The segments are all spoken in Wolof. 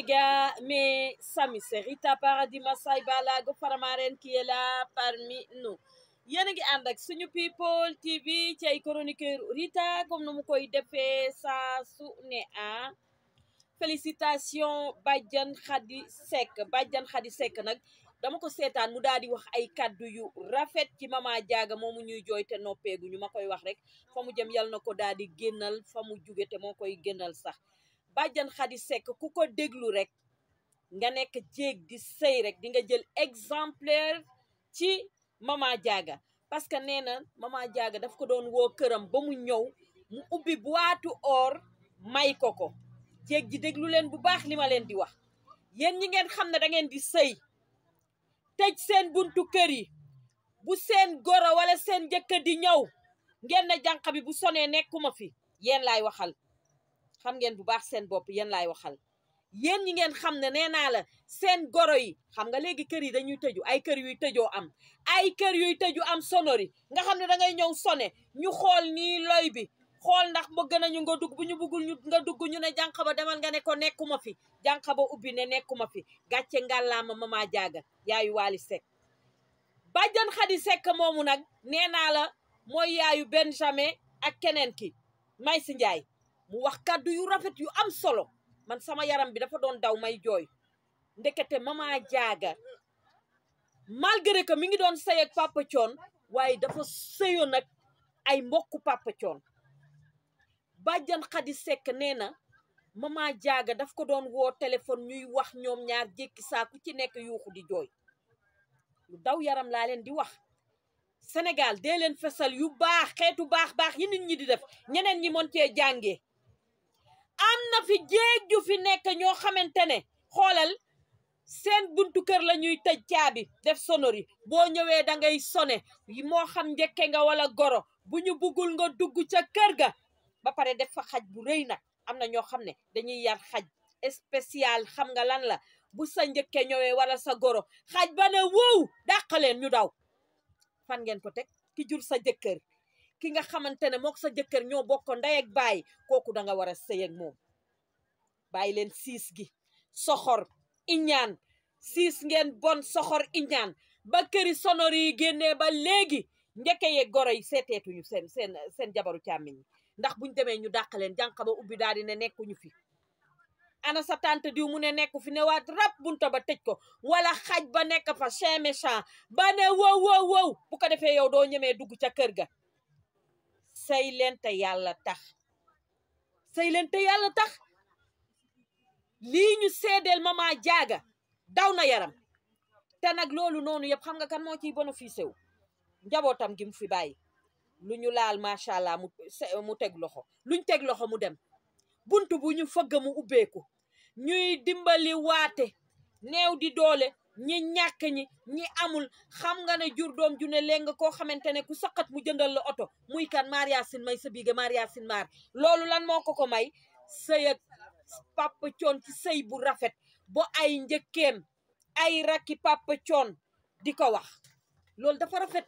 gars, mes amis, c'est Rita paradis Massaï Balago Faramaren qui est là parmi nous. Yéen a ngi ànd ak suñu people TV ci ay chroniqueur Rita comme nu mu koy defee saa su ne félicitation Badiane Khady Seck nag dama ko seetaan mu daal di wax ay kaddu yu rafet ci mama Diaga moomu ñuy jooy te noppeeguñu ma koy wax rek fa mu jëm yal na ko daal di génnal fa mu jóge te moo koy génnal sax Badiane Khady Seck ku ko déglu rek nga nekk jéeg di sëy rek di nga jël exemplaire ci mama Diaga parce que nee na mama Diaga daf ko doon woo këram ba mu ñëw mu ubbi boîte or may ko jéeg ji déglu leen bu baax li ma leen di wax yéen ñi ngeen xam ne da ngeen di sëy tëj seen buntu kër yi bu seen goro wala seen jëkkër di ñëw ngeen ne jànq bi bu sonee nekkuma fi yéen laay waxal xam ngeen bu baax seen bopp yéen laay waxal yéen ñi ngeen xam ne nee naa la seen goro yi xam nga léegi kër yi dañuy tëju ay kër yuy tëjoo am ay kër yuy tëju am sonori nga xam ne da ngay ñëw sone ñu xool nii loy bi xool ndax bëgg nañu nga dugg bu ñu bëggul nga dugg ñu ne jànq ba demal nga ne ko nekkuma fi jànq ba ubbi ne nekkuma fi gàcce ngàllaama mama Diaga yaayu Waly Seck Badiane Khady Seck moomu nag nee naa la mooy yaayu Benjamin ak keneen ki may si Njaay mu wax kàddu yu rafet yu am solo man sama yaram bi dafa doon daw may jooy ndekete mama Diaga malgré que mi ngi doon sëy ak Papa Thione waaye dafa sëyoon nag ay mbokku Papa Thione Badiane Khady Seck nee na mama Diaga daf ko doon woo téléphone ñuy wax ñoom ñaar jékki saa ku ci nekk yuuxu di jooy lu daw yaram laa leen di wax Sénégal dee leen fesal yu baax xeetu baax yi nit ñi di def ñeneen ñi mën cee jàngee am na fi jéeg ju fi nekk ñoo xamante ne xoolal seen buntu kër la ñuy tëj caabi def sonori boo ñëwee da ngay sone moo xam njëkke nga wala goro bu ñu buggul nga dugg ca kër ga ba pare def fa xaj bu rëy nag am na ñoo xam ne dañuy yar xaj spécial xam nga lan la bu sa njëkke ñëwee wala sa goro xaj ba ne wow dàqaleen ñu daw fan ngeen ko teg ki jur sa jëkkër ki nga xamante ne mook sa jëkkër ñoo bokk ndey ak baay kooku da nga war a sëy ak moom bàyyi leen siis gi soxor iñaan siis ngeen bon soxor iñaan ba këri sonori yi génnee ba léegi njëkke yeeg goro yi seeteetuñu seen jabaru càmmiñ ndax buñ demee ñu dàq leen jànq ba ubbi daal di ne nekkuñu fi ana sa tante diw mu ne nekku fi ne waat rab bunta ba tëj ko wala xaj ba nekk fa chien méchant ba ne wow bu ko defee yow doo ñemee dugg ca kër ga sëy leen te yàlla tax lii ñu seedeel mama Diaga daw na yaram te nag loolu noonu yëpp xam nga kan moo ciy bénéficié wu njabootam gi mu fi bàyyi lu ñu laal macha allah mu teg loxo luñ teg loxo mu dem buntu bu ñu fëgg mu ubbeeku ñuy dimbali waate neew di doole ñi ñàkk ñi amul xam nga ne jur doom ju ne léegi koo xamante ne ku saqat mu jëndal la oto muy kan Maria Sin may sa biige Maria Sin maar loolu lan moo ko may sëy ak Papa Thione ci sëy bu rafet bo ay njëkkeem ay rakki Papa Thione di ko wax loolu dafa rafet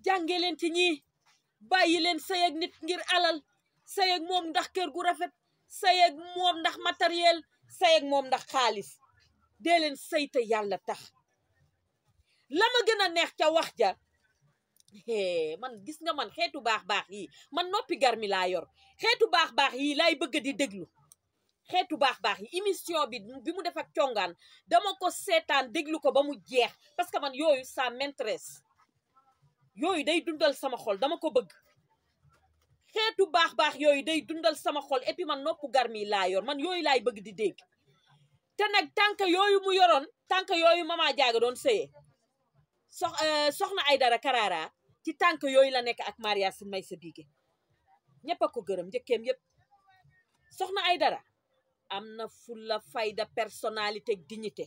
jàngee leen ci ñii bàyyi leen sëy ak nit ngir alal sëy ak moom ndax kër gu rafet sëy ak moom ndax matériel sëy ak moom ndax xaalis dee leen sëy te yàlla tax la ma gën a neex ca wax ja man gis nga man xeetu baax yi man noppi garmi laa yor xeetu baax yi lay bëgg di déglu xeetu baax yi émission bi mu def ak congaan dama ko seetaan déglu ko ba mu jeex parce que man yooyu ça m'intéresse yooyu day dundal sama xol dama ko bëgg xeetu baax yooyu day dundal sama xol et puis man noppu garmi laa yor man yooyu laay bëgg di dégg te nag tànk yooyu mu yoroon tànk yooyu mama Diaga doon sëyee soxna ay dara Karara ci tànk yooyu la nekk ak Maria Sin may sa biige ñëpp a ko gërëm njëkkeem yëpp soxna ay dara am na fulla fayda personnalité ak dignité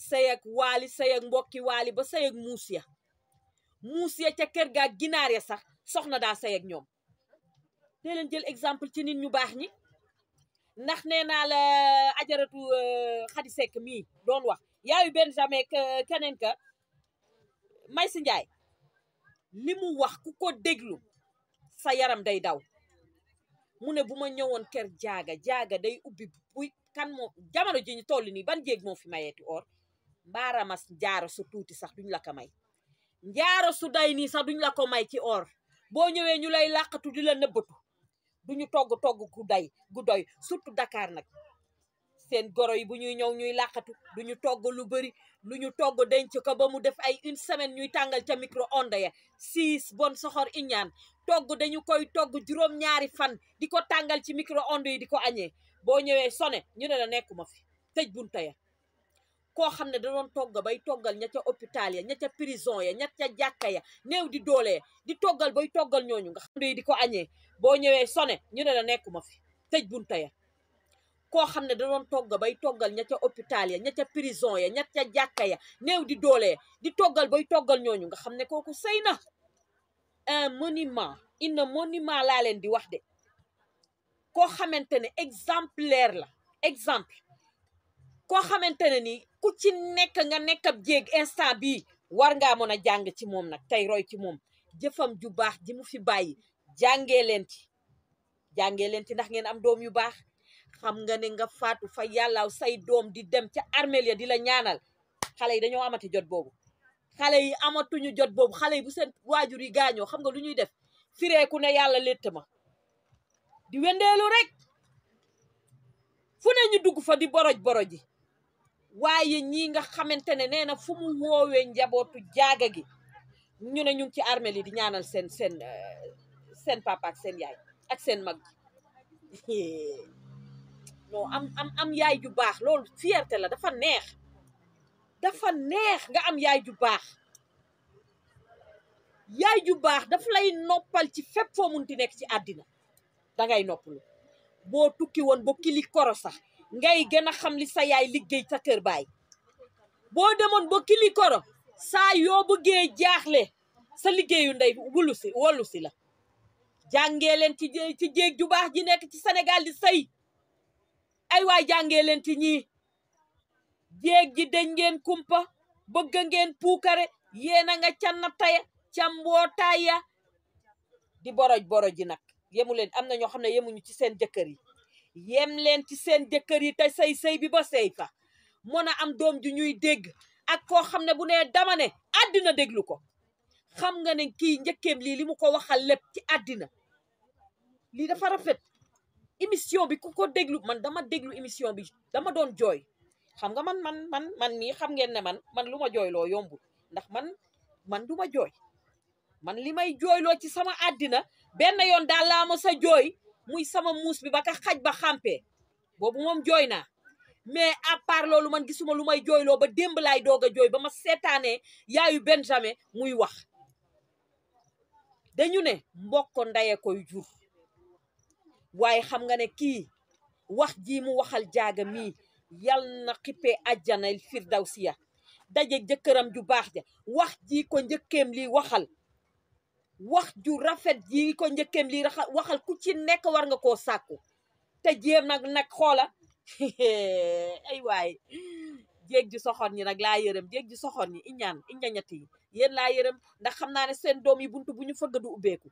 sëy ak Waly sëy ak mbokki Waly ba sëy ak muus ya ca kër ga ginaar ya sax soxna daa sëy ak ñoom dee leen jël exemple ci nit ñu baax ñi ndax nee naa la ajaratu Khady Seck mii doon wax yaayu Benjamin keneen ka may si Njaay li mu wax ku ko déglu sa yaram day daw mu ne bu ma ñëwoon kër Diaga day ubbi kan moo jamono ji ñu toll nii ban jéeg moo fi mayeeti or mbaaramas njaaro su tuuti sax duñ la ko may njaaro su day nii sax duñ la ko may ci or boo ñëwee ñu lay làqatu di la nëbbatu duñu togg gu doy surtout Dakar nag seen goro yi bu ñuy ñëw ñuy làqatu duñu togg lu bëri lu ñu togg denc ko ba mu def ay une semaine ñuy tàngal ca micro-ondes ya siis bon soxor iñaan togg dañu koy togg juróom-ñaari fan di ko tàngal ci micro-ondes yi di ko añee boo ñëwee sone ñu ne la nekkuma fi tëj bunta ya koo xam ne da doon togg bay toggal ña ca hôpital ya ña ca prison ya ña ca jàkka ya néew di doole di toggal bay toggal ñooñu nga xam ne di ko añee boo ñëwee sone ñu ne la nekkuma fi tëj bunta ya koo xam ne da doon togg bay toggal ña ca hôpital ya ña ca prison ya ña ca jàkka ya néew di doole di toggal bay toggal ñooñu nga xam ne kooku sëy na un monument laa leen di wax de koo xamante ne exemplaire la exemple koo xamante ne ni ku ci nekk nga nekk ab jéeg instant bii war ngaa mën a jàng ci moom nag tey roy ci moom jëfam ju baax ji mu fi bàyyi jàngee leen ci ndax ngeen am doom yu baax xam nga ne nga faatu fa yàllaaw say doom di dem ca armeel ya di la ñaanal xale yi dañoo amati jot boobu xale yi amatuñu jot boobu xale yi bu seen waajur yi gaañoo xam nga lu ñuy def fireeku ne yàlla létt ma di wendeelu rek fu ne ñu dugg fa di boroj yi waaye ñii nga xamante ne nee na fu mu woowee njabootu jaaga gi ñu ne ñu ngi ci armeel yi di ñaanal seen papa ak seen yaay ak seen mag ji non am yaay ju baax loolu fierté la dafa neex nga am yaay ju baax daf lay noppal ci fépp foo munti nekk ci àddina dangay noppalu boo tukki woon ba kili koro sax ngay gën a xam li sa yaay liggéey sa kër baay boo demoon ba kili koro saa yoo bëggee jaaxle sa liggéeyu ndey wollu si la jàngee leen ci jéeg ju baax ji nekk ci Sénégal di sëy ay waay jàngee leen ci ñii jéeg ji dañ ngeen kumpa bëgg ngeen puukare yéena nga ca nattaya ca mbootaaya di boroj ji nag yemu leen am na ñoo xam ne yemuñu ci seen jëkkër yi yem leen ci seen jëkkër yi te sëy bi ba sëy fa mën a am doom ju ñuy dégg ak koo xam ne bu nee dama ne àddina déglu ko xam nga ne kii njëkkeem lii li mu ko waxal lépp ci àddina lii dafa rafet émission bi ku ko déglu man dama déglu émission bi dama doon jooy xam nga man mii xam ngeen ne man lu ma jooyloo yombul ndax man du ma jooy man li may jooyloo ci sama àddina benn yoon daal laa ma sa jooy muy sama muus bi ba ka xaj ba xampee boobu moom jooy naa mais à part loolu man gisuma lu may jooyloo ba démb laay doog a jooy ba ma seetaanee yaayu Benjamin muy wax dañu ne mbokk ndaye koy jur waaye xam nga ne kii wax ji mu waxal jaaga mii yal na xippee àjjanay firdawsiya daje jëkkëram ju baax ja wax ji ko njëkkeem lii waxal wax ju rafet ji ko njëkkeem lii waxal ku ci nekk war nga koo sàkku te jéem nag xoola ay waay jéeg ju soxor ñi nag laa yërëm jéeg ju soxor ñi iñañati yi yéen laa yërëm ndax xam naa ne seen doom yi buntu bu ñu fëgg du ubbeeku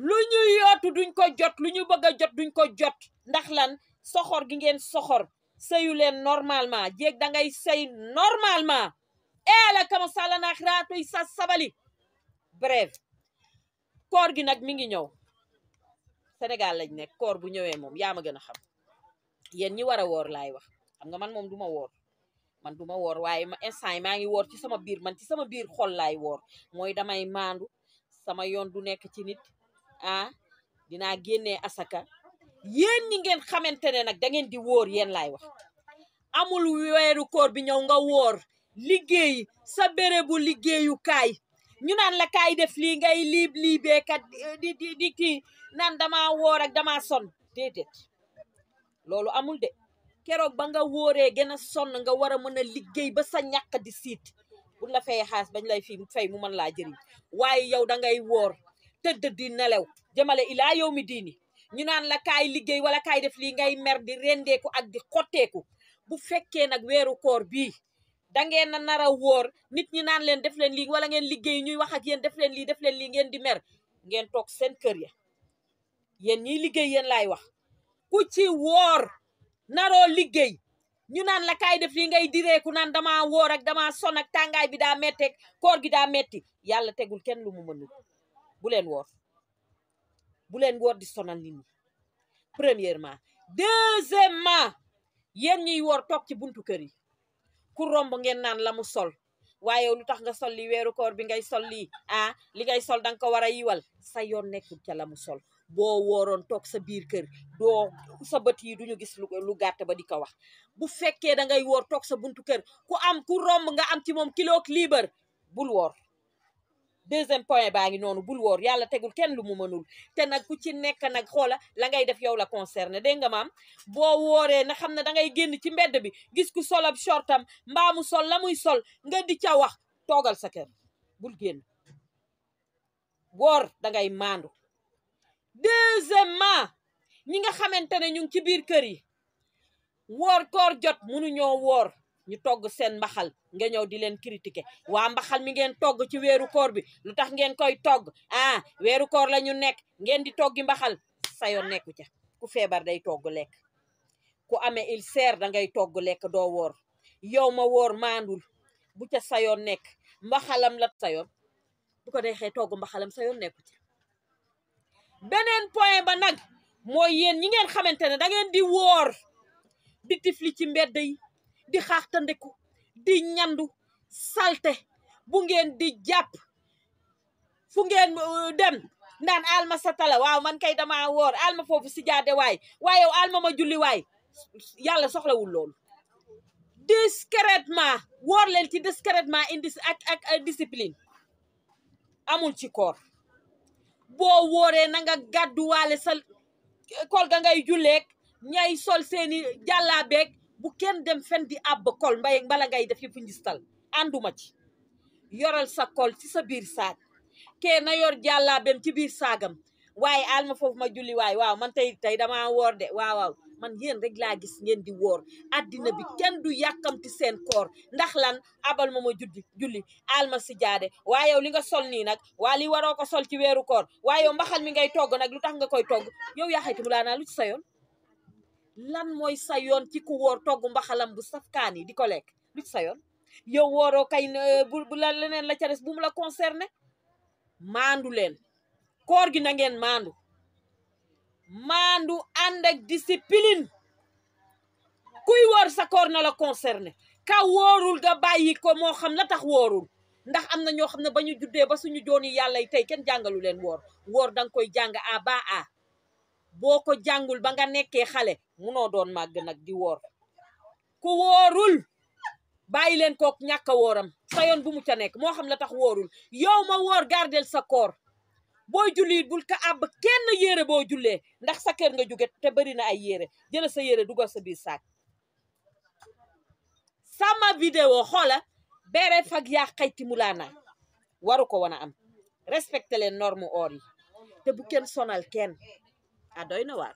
lu ñu yootu duñ ko jot lu ñu bëgg a jot duñ ko jot ndax lan soxor gi ngeen soxor sëyu leen normalement jéeg dangay sëy normalement la kama sala naax raatoy sa sabali bref koor gi nag mi ngi ñëw Sénégal lañ nekk koor bu ñëwee moom yaa ma gën a xam yéen ñi war a woor laay wax xam nga man moom du ma woor waaye ma instant yi maa ngi woor ci sama biir xol laay woor mooy damay maandu sama yoon du nekk ci nit dinaa génnee asaka yéen ñi ngeen xamante ne nag da ngeen di wóor yéen laay wax amul weeru koor bi ñëw nga wóor liggéey sa bérébu liggéeyukaay ñu naan la kaay def lii ngay liibeekat di kii naan dama wóor ak dama sonn déedéet loolu amul de keroog ba nga wóoree gën a sonn nga war a mën a liggéey ba sa ñàkk di siit bu la fay xaas bañ lay fay mu mën laa jëriñ waaye yow da ngay wóor tëdd di nelew jëmale ilaa yow mi diini ñu naan la kaay liggéey wala kaay def lii ngay mer di rendeeku ak di xotteeku bu fekkee nag weeru koor bii dangeen na nar a wóor nit ñi naan leen def leen lii wala ngeen liggéey ñuy wax ak yéen def leen lii ngeen di mer ngeen toog seen kër ya yéen ñiy liggéey yéen laay wax ku ci wóor naroo liggéey ñu naan la kaay def li ngay direeku naan dama woor ak dama son ak tàngaay bi daa metteeg koor gi daa metti yàlla tegul kenn lu mu mënul bu leen woor di sonal nit ñi premièrement deuxièmement yéen ñiy woor toog ci buntu kër yi ku romb ngeen naan la mu sol waaye lu tax nga sol li weeru koor bi ngay sol lii li ngay sol danga ko war a yiwal sa yoon nekkul ca la mu sol boo wooroon toog sa biir kër doo sa bët yi duñu gis lu gàtt ba di ko wax bu fekkee da ngay woor toog sa buntu kër ku romb nga am ci moom kilo liibar bul woor deuxième point baa ngi noonu bul woor yàlla tegul kenn lu mu mënul te nag ku ci nekk nag xoola la ngay def yow la concerné dégg nga maam boo wooree na xam ne da ngay génn ci mbedd bi gis ku sol ab shortam mbaa mu sol la muy sol nga di ca wax toogal sa kër bul génn woor da ngay maandu deuxièmement ñi nga xamante ne ñu ngi ci biir kër yi woor koor jot mënuñoo woor ñu togg seen mbaxal nga ñëw di leen critiquer waa mbaxal mi ngeen togg ci weeru koor bi lu tax ngeen koy togg weeru koor la ñu nekk ngeen di toggi mbaxal sa yoon nekku ca ku feebar day togg lekk ku amee ulcère da ngay togg lekk doo woor yow ma woor maandul bu ca sa yoon nekk mbaxalam la sa yoon bu ko deexee togg mbaxalam sa yoon nekku ca beneen point ba nag mooy yéen ñi ngeen xamante ne da ngeen di woor di tifli ci mbedd yi di xaaxtandeku di ñandu salte bu ngeen di jàpp fu ngeen dem naan alma satala waaw man kay dama woor alma foofu si jaade waaye yow alma ma julli waay yàlla soxlawul loolu discrètement woor leen ci discrètement indi ak discipline amul ci koor boo wooree na nga gàdduwaale sa kol ga ngay julleeg ñay sol seeni jàllaabeeg bu kenn dem fen di àbb kol mbay bala ngay def yëpp njistal ànduma ci yoral sa kol ci sa biir saag kee na yor jàllaabeem ci biir saagam waaye alma foofu ma julli waay waaw man tey dama woor de waaw man yéen rek laa gis ngeen di woor addina bi kenn du yàkkamti seen koor ndax lan abal ma julli alma si jaade waaye yow li nga sol nii nag waa li waroo ko sol ci weeru koor waaye yow mbaxal mi ngay togg nag lu tax nga koy togg yow yaa xayti mu laa naa lu ci sa yoon lan mooy sa yoon ci ku woor togg mbaxalam bu safkaan yi di ko lekk lu ci sa yoon yow wooroo kay bu la leneen la ca des bu mu la concerné maandu leen koor gi na ngeen maandu ànd ak discipline kuy woor sa koor na la concerné ka woorul nga bàyyi ko moo xam la tax woorul ndax am na ñoo xam ne ba ñu juddee ba suñu jooni yàlla yi tey kenn jàngalu leen woor danga koy jàng a boo ko jàngul ba nga nekkee xale munoo doon màgg nag di woor ku woorul bàyyi leen kook ñàkk a wooram sa yoon bu mu ca nekk moo xam la tax woorul yow ma woor gardel sa koor booy julli bul ka àbb kenn yére boo jullee ndax sa kër nga jóge te bari na ay yére jëla sa yére dugal sa biir saak sama vidéo xoola bere fag yaa xayti mu laa naa waru ko wan a am respecté leen norme or yi te bu kenn sonal kenn doy na waar